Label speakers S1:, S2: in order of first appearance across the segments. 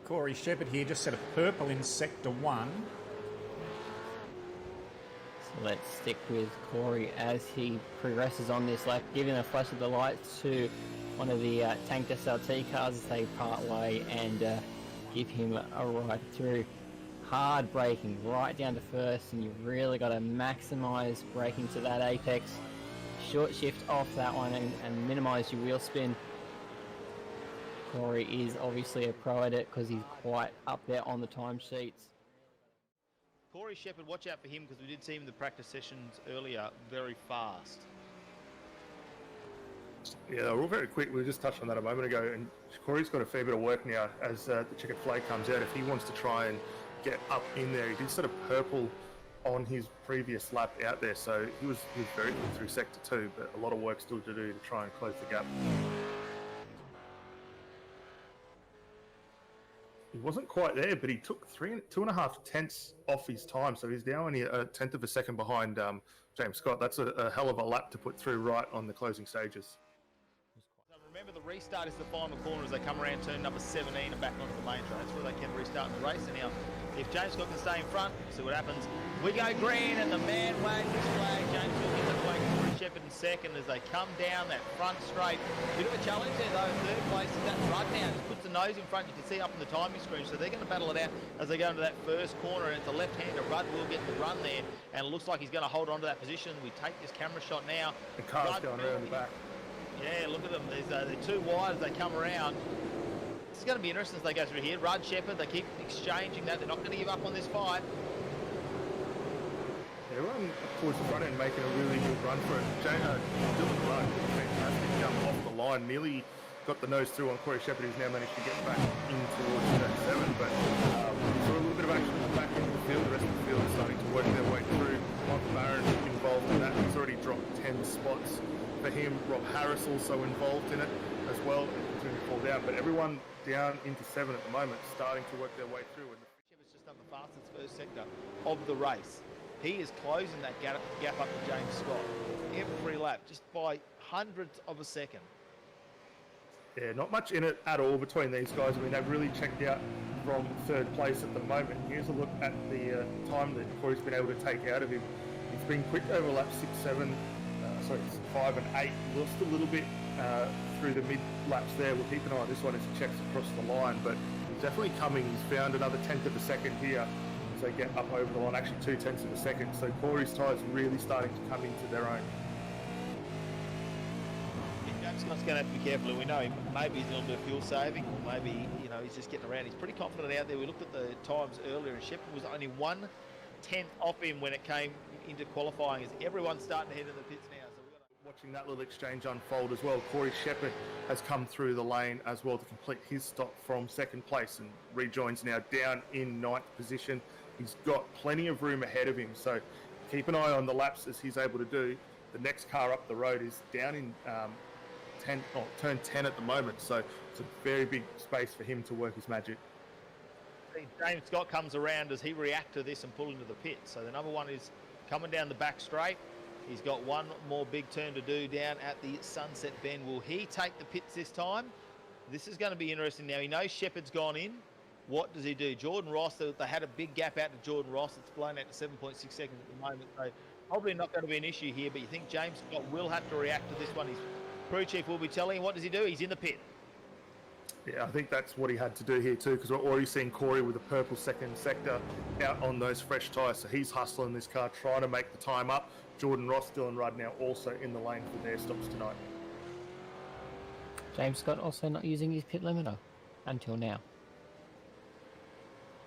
S1: Corey Shepherd here, just set a purple in Sector 1.
S2: So let's stick with Corey as he progresses on this lap, giving a flash of the lights to one of the tanked SLT cars as they part way and give him a ride through. Hard braking right down to first, and you've really got to maximise braking to that apex. Short shift off that one and minimise your wheel spin. Corey is obviously a pro at it because he's quite up there on the timesheets.
S3: Corey Shepherd, watch out for him because we did see him in the practice sessions earlier, very fast.
S4: Yeah, they're all very quick. We just touched on that a moment ago, and Corey's got a fair bit of work now as the checkered flag comes out. If he wants to try and get up in there, he did sort of purple on his previous lap out there, so he was very good through Sector 2, but a lot of work still to do to try and close the gap. He wasn't quite there, but he took 2.5 tenths off his time, so he's now only a tenth of a second behind James Scott. That's a hell of a lap to put through right on the closing stages.
S3: So remember, the restart is the final corner as they come around turn number 17 and back onto the main track. That's where they can restart the race. And now, if James Scott can stay in front, see what happens. We go green, and the man wags his flag. James Scott gets it away. Corey Shepherd in second as they come down that front straight. Bit of a challenge there, though. Third place is that Rudd now. Just puts the nose in front. You can see up on the timing screen. So they're going to battle it out as they go into that first corner. And it's a left-hander. Rudd will get the run there. And it looks like he's going to hold on to that position. We take this camera shot now.
S4: The car's going around the back.
S3: Yeah, look at them. They're too wide as they come around. It's going to be interesting as they go through here. Rudd, Shepherd, they keep exchanging that. They're not going to give up on this fight.
S4: Everyone towards the front end making a really good run for it. Dylan Rudd, fantastic jump off the line. Nearly got the nose through on Corey Shepherd, who's now managed to get back in towards that 7. But saw a little bit of action in the back end of the field. The rest of the field is starting to work their way through. Michael Barron involved in that. He's already dropped 10 spots for him. Rob Harris also involved in it as well. Continuing to fall down. But everyone down into 7 at the moment, starting to work their way through. And
S3: Shepherd's just done the fastest first sector of the race. He is closing that gap up to James Scott every lap, just by hundredths of a second.
S4: Yeah, not much in it at all between these guys. I mean, they've really checked out from third place at the moment. Here's a look at the time that Corey's been able to take out of him. He's been quick over laps 5 and 8. Lost a little bit through the mid laps there. We'll keep an eye on this one as he checks across the line, but he's definitely coming. He's found another tenth of a second here as they get up over the line, actually 2 tenths of a second. So Corey's tyres really starting to come into their own.
S3: James Scott's going to have to be careful. We know him. Maybe he's doing a bit of fuel saving, or maybe he's just getting around. He's pretty confident out there. We looked at the times earlier, and Shepherd was only 1/10 off him when it came into qualifying. As everyone's starting to head in the pits now. So
S4: Watching that little exchange unfold as well, Corey Shepherd has come through the lane as well to complete his stop from second place and rejoins now down in 9th position. He's got plenty of room ahead of him, so keep an eye on the laps as he's able to do. The next car up the road is down in turn 10 at the moment, so it's a very big space for him to work his magic.
S3: James Scott comes around as he reacts to this and pull into the pit. So the number one is coming down the back straight. He's got one more big turn to do down at the Sunset Bend. Will he take the pits this time? This is going to be interesting. Now, he knows Shepherd's gone in. What does he do? Jordan Ross, they had a big gap out to Jordan Ross. It's blown out to 7.6 seconds at the moment. So probably not going to be an issue here, but you think James Scott will have to react to this one. His crew chief will be telling him, what does he do? He's in the pit.
S4: Yeah, I think that's what he had to do here too, because we're already seeing Corey with a purple second sector out on those fresh tyres. So he's hustling this car, trying to make the time up. Jordan Ross, Dylan Rudd now also in the lane for their stops tonight.
S2: James Scott also not using his pit limiter until now.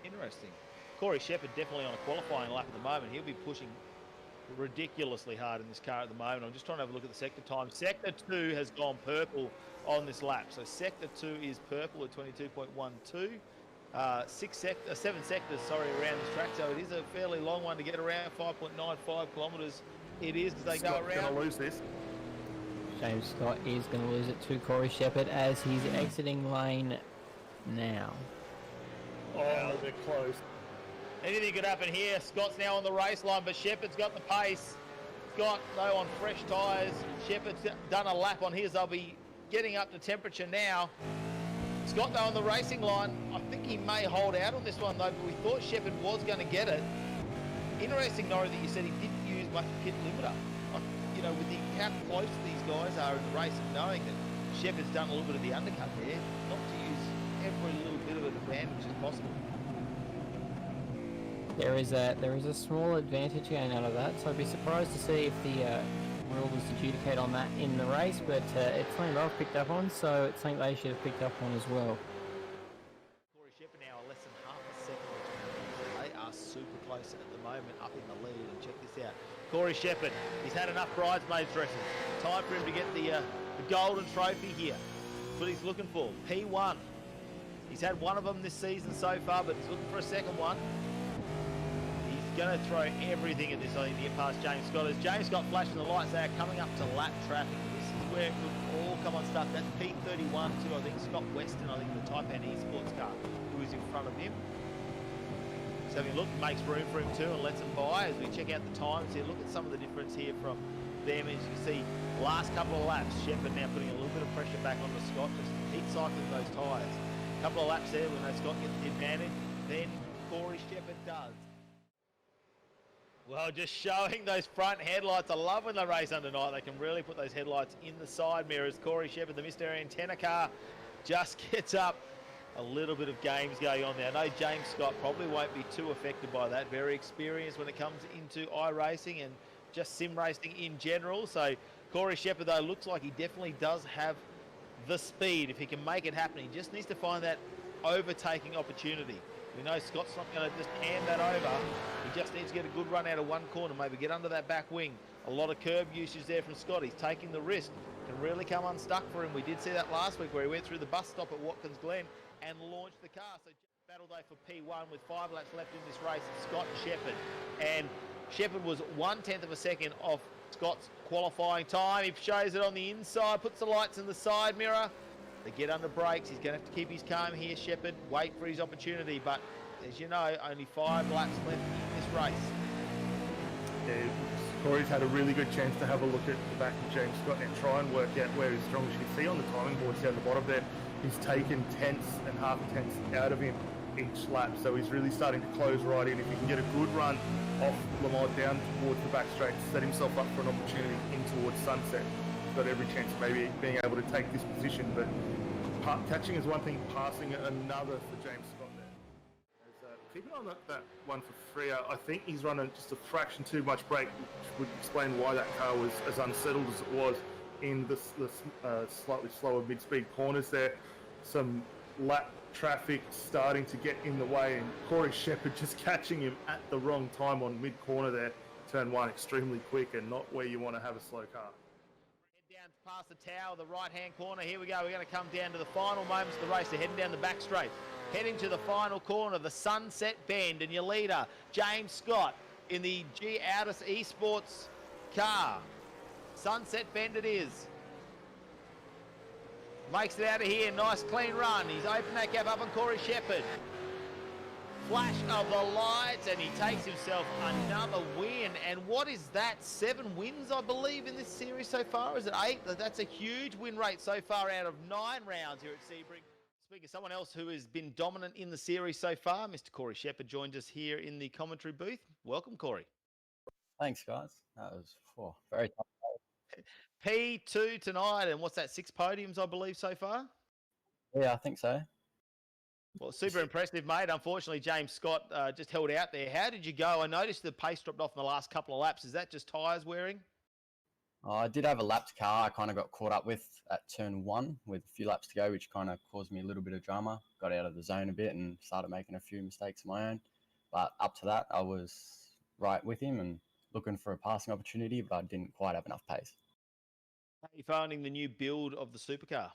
S3: Interesting. Corey Shepherd definitely on a qualifying lap at the moment. He'll be pushing ridiculously hard in this car at the moment. I'm just trying to have a look at the sector time. Sector 2 has gone purple on this lap. So sector 2 is purple at 22.12. 7 sectors, around this track. So it is a fairly long one to get around, 5.95 kilometres. It is as they
S4: Scott's
S3: go around.
S4: Going to lose this.
S2: James Scott is going to lose it to Corey Shepherd as he's exiting lane now.
S4: Oh, they're close.
S3: Anything could happen here. Scott's now on the race line, but Shepherd's got the pace. Scott, though, on fresh tyres. Shepherd's done a lap on his. They'll be getting up to temperature now. Scott, though, on the racing line, I think he may hold out on this one, though, but we thought Shepherd was going to get it. Interesting, Norrie, that you said he didn't use much pit limiter. You know, with how close these guys are in the race, and knowing that Shepherd's done a little bit of the undercut there, not to use every little bit of an advantage as possible.
S2: There is a small advantage going out of that, so I'd be surprised to see if the rule was adjudicate on that in the race, but it's something I've picked up on, so it's something they should have picked up on as well.
S3: Corey Shepherd now less than half a second between them. They are super close at the moment, up in the lead, and check this out. Corey Shepherd, he's had enough bridesmaids dresses. Time for him to get the golden trophy here. That's what he's looking for, P1. He's had one of them this season so far, but he's looking for a second one. Going to throw everything at this, I think, to get past James Scott. As James Scott flashing the lights, they are coming up to lap traffic. This is where it could all come unstuck. That's P31 too, I think. Scott Weston, I think, the Taipan Esports car, who is in front of him. So having a look, makes room for him too and lets him by. As we check out the times here, look at some of the difference here from them. As you can see, last couple of laps, Shepherd now putting a little bit of pressure back onto Scott, just keep cycling those tyres. A couple of laps there when Scott gets the advantage, then Corey Shepherd does. Well, just showing those front headlights. I love when they race under night. They can really put those headlights in the side mirrors. Corey Shepherd, the Mr. Antenna car, just gets up. A little bit of games going on there. I know James Scott probably won't be too affected by that. Very experienced when it comes into iRacing and just sim racing in general. So Corey Shepherd, though, looks like he definitely does have the speed. If he can make it happen, he just needs to find that overtaking opportunity. We know Scott's not going to just hand that over. He just needs to get a good run out of one corner, maybe get under that back wing. A lot of curb usage there from Scott. He's taking the risk. Can really come unstuck for him. We did see that last week where he went through the bus stop at Watkins Glen and launched the car. So battle day for P1 with 5 laps left in this race. Scott and Shepherd. And Shepherd was 1/10 of a second off Scott's qualifying time. He shows it on the inside, puts the lights in the side mirror. They get under brakes. He's going to have to keep his calm here, Shepherd. Wait for his opportunity. But as you know, only 5 laps left in this race.
S4: Yeah, Corey's had a really good chance to have a look at the back of James Scott and try and work out where he's strong. As you can see on the timing boards down the bottom there, he's taken tenths and half tenths out of him each lap. So he's really starting to close right in. If he can get a good run off Lamar down towards the back straight, set himself up for an opportunity in towards Sunset, he's got every chance of maybe being able to take this position. But catching is one thing, passing another for James Scott there. Keep an eye on that one for Freya. I think he's running just a fraction too much brake, which would explain why that car was as unsettled as it was in the slightly slower mid-speed corners there. Some lap traffic starting to get in the way, and Corey Shepherd just catching him at the wrong time on mid-corner there. Turn 1 extremely quick and not where you want to have a slow car.
S3: Head down past the tower, the right-hand corner. Here we go. We're going to come down to the final moments of the race. They're heading down the back straight. Heading to the final corner, the Sunset Bend, and your leader, James Scott, in the AOSC Esports car. Sunset Bend it is. Makes it out of here, nice clean run. He's opened that gap up on Corey Shepherd. Flash of the lights, and he takes himself another win. And what is that? 7 wins, I believe, in this series so far. Is it 8? That's a huge win rate so far out of 9 rounds here at Sebring. Speaking of someone else who has been dominant in the series so far, Mr. Corey Shepherd joined us here in the commentary booth. Welcome, Corey.
S5: Thanks, guys. That was very tough.
S3: P2 tonight, and what's that, 6 podiums, I believe, so far?
S5: Yeah, I think so.
S3: Well, super impressive, mate. Unfortunately, James Scott just held out there. How did you go? I noticed the pace dropped off in the last couple of laps. Is that just tyres wearing?
S5: I did have a lapped car I kind of got caught up with at turn 1 with a few laps to go, which kind of caused me a little bit of drama. Got out of the zone a bit and started making a few mistakes of my own. But up to that, I was right with him and looking for a passing opportunity, but I didn't quite have enough pace.
S3: How are you finding the new build of the supercar?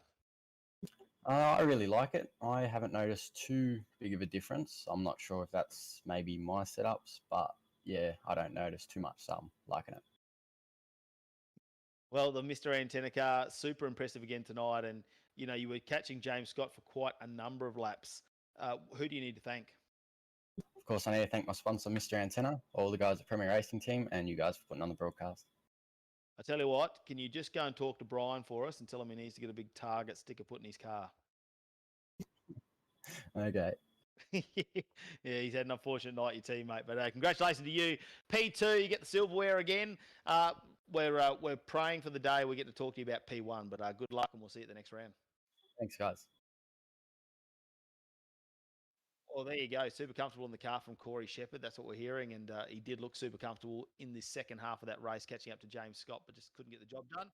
S5: I really like it. I haven't noticed too big of a difference. I'm not sure if that's maybe my setups, but yeah, I don't notice too much, so I'm liking it.
S3: Well, the Mr. Antenna car, super impressive again tonight. And, you know, you were catching James Scott for quite a number of laps. Who do you need to thank?
S5: Of course, I need to thank my sponsor, Mr. Antenna, all the guys at Premier Racing Team, and you guys for putting on the broadcast.
S3: I tell you what, can you just go and talk to Brian for us and tell him he needs to get a big target sticker put in his car?
S5: Okay.
S3: Yeah, he's had an unfortunate night, your teammate. But congratulations to you, P2. You get the silverware again. We're praying for the day we get to talk to you about P1. But good luck, and we'll see you at the next round.
S5: Thanks, guys.
S3: Well, there you go. Super comfortable in the car from Corey Shepherd. That's what we're hearing. And he did look super comfortable in the second half of that race, catching up to James Scott, but just couldn't get the job done.